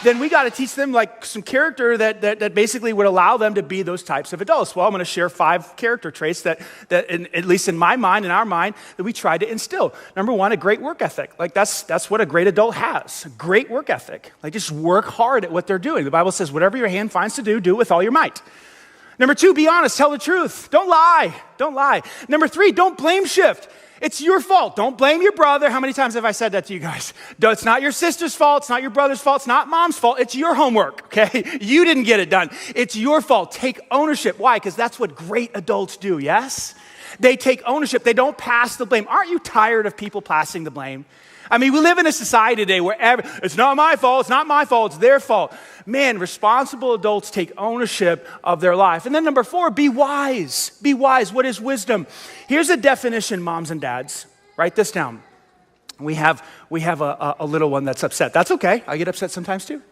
then we got to teach them like some character that basically would allow them to be those types of adults. Well, I'm going to share 5 character traits that at least in my mind, in our mind, that we try to instill. Number 1, a great work ethic. Like that's what a great adult has, a great work ethic. Like just work hard at what they're doing. The Bible says, whatever your hand finds to do it with all your might. Number 2, be honest, tell the truth. Don't lie. Number 3, don't blame shift. It's your fault. Don't blame your brother. How many times have I said that to you guys? It's not your sister's fault. It's not your brother's fault. It's not mom's fault. It's your homework, okay? You didn't get it done. It's your fault. Take ownership. Why? Because that's what great adults do, yes? They take ownership. They don't pass the blame. Aren't you tired of people passing the blame? I mean, we live in a society today where it's not my fault, it's not my fault, it's their fault. Man, responsible adults take ownership of their life. And then number 4, be wise. Be wise. What is wisdom? Here's a definition, moms and dads. Write this down. We have a little one that's upset. That's okay. I get upset sometimes too.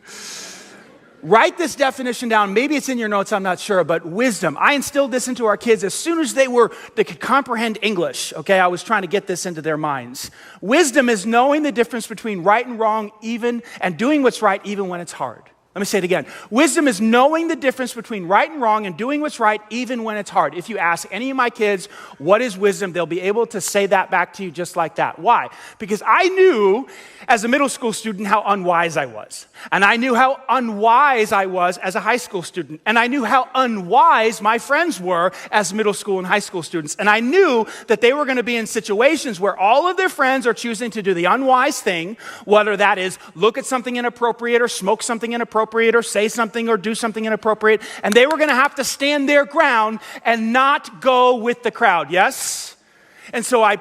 Write this definition down. Maybe it's in your notes, I'm not sure, but wisdom. I instilled this into our kids as soon as they could comprehend English, okay? I was trying to get this into their minds. Wisdom is knowing the difference between right and wrong and doing what's right even when it's hard. Let me say it again. Wisdom is knowing the difference between right and wrong and doing what's right even when it's hard. If you ask any of my kids, what is wisdom, they'll be able to say that back to you just like that. Why? Because I knew as a middle school student how unwise I was. And I knew how unwise I was as a high school student. And I knew how unwise my friends were as middle school and high school students. And I knew that they were going to be in situations where all of their friends are choosing to do the unwise thing, whether that is look at something inappropriate or smoke something inappropriate or say something or do something inappropriate. And they were going to have to stand their ground and not go with the crowd. Yes? And so I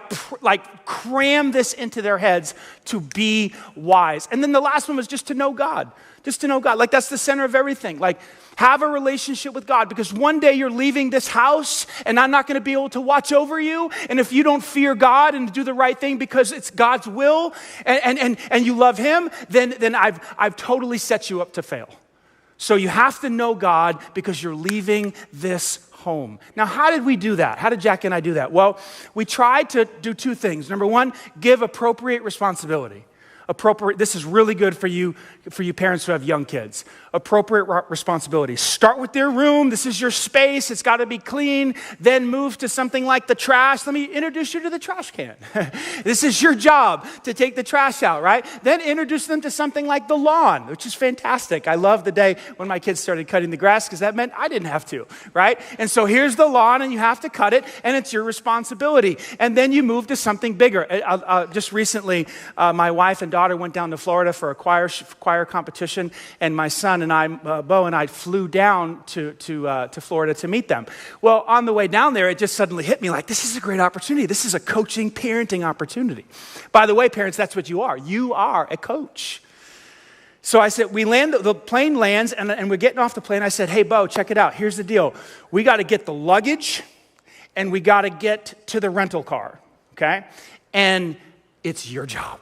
crammed this into their heads to be wise. And then the last one was just to know God. Just to know God. Like that's the center of everything. Like have a relationship with God because one day you're leaving this house and I'm not going to be able to watch over you. And if you don't fear God and do the right thing because it's God's will and you love Him, then I've totally set you up to fail. So you have to know God because you're leaving this home. Now, how did we do that? How did Jack and I do that? Well, we tried to do 2 things. Number 1, give appropriate responsibility. This is really good for you parents who have young kids. Appropriate responsibility. Start with their room. This is your space. It's got to be clean. Then move to something like the trash. Let me introduce you to the trash can. This is your job to take the trash out, right? Then introduce them to something like the lawn, which is fantastic. I love the day when my kids started cutting the grass because that meant I didn't have to, right? And so here's the lawn and you have to cut it and it's your responsibility. And then you move to something bigger. Just recently, my wife and daughter went down to Florida for a choir competition, and my son and I, Bo and I, flew down to Florida to meet them. Well, on the way down there, it just suddenly hit me like, this is a great opportunity. This is a coaching, parenting opportunity. By the way, parents, that's what you are. You are a coach. So I said, the plane lands, and we're getting off the plane. I said, hey, Bo, check it out. Here's the deal. We got to get the luggage, and we got to get to the rental car, okay? And it's your job.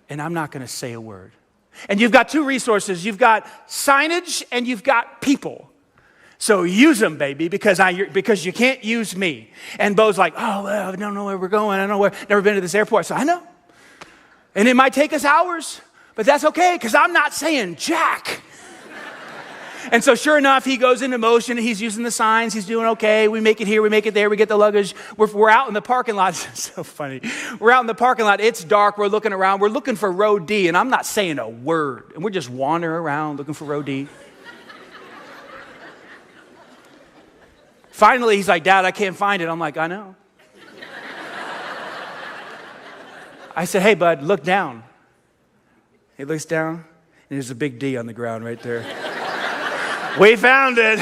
And I'm not going to say a word. And you've got 2 resources. You've got signage and you've got people. So use them, baby, because you can't use me. And Bo's like, oh, well, I don't know where we're going. I don't know never been to this airport. So I know. And it might take us hours, but that's okay because I'm not saying jack. And so sure enough, he goes into motion. He's using the signs. He's doing okay. We make it here. We make it there. We get the luggage. We're out in the parking lot. It's so funny. We're out in the parking lot. It's dark. We're looking around. We're looking for row D, and I'm not saying a word. And we're just wandering around looking for row D. Finally, he's like, Dad, I can't find it. I'm like, I know. I said, hey, bud, look down. He looks down, and there's a big D on the ground right there. We found it.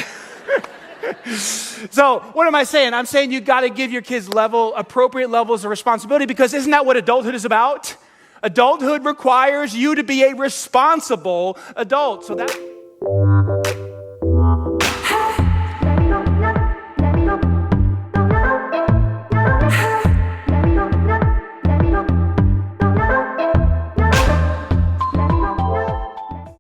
So what am I saying? I'm saying you got to give your kids appropriate levels of responsibility because isn't that what adulthood is about? Adulthood requires you to be a responsible adult. So that...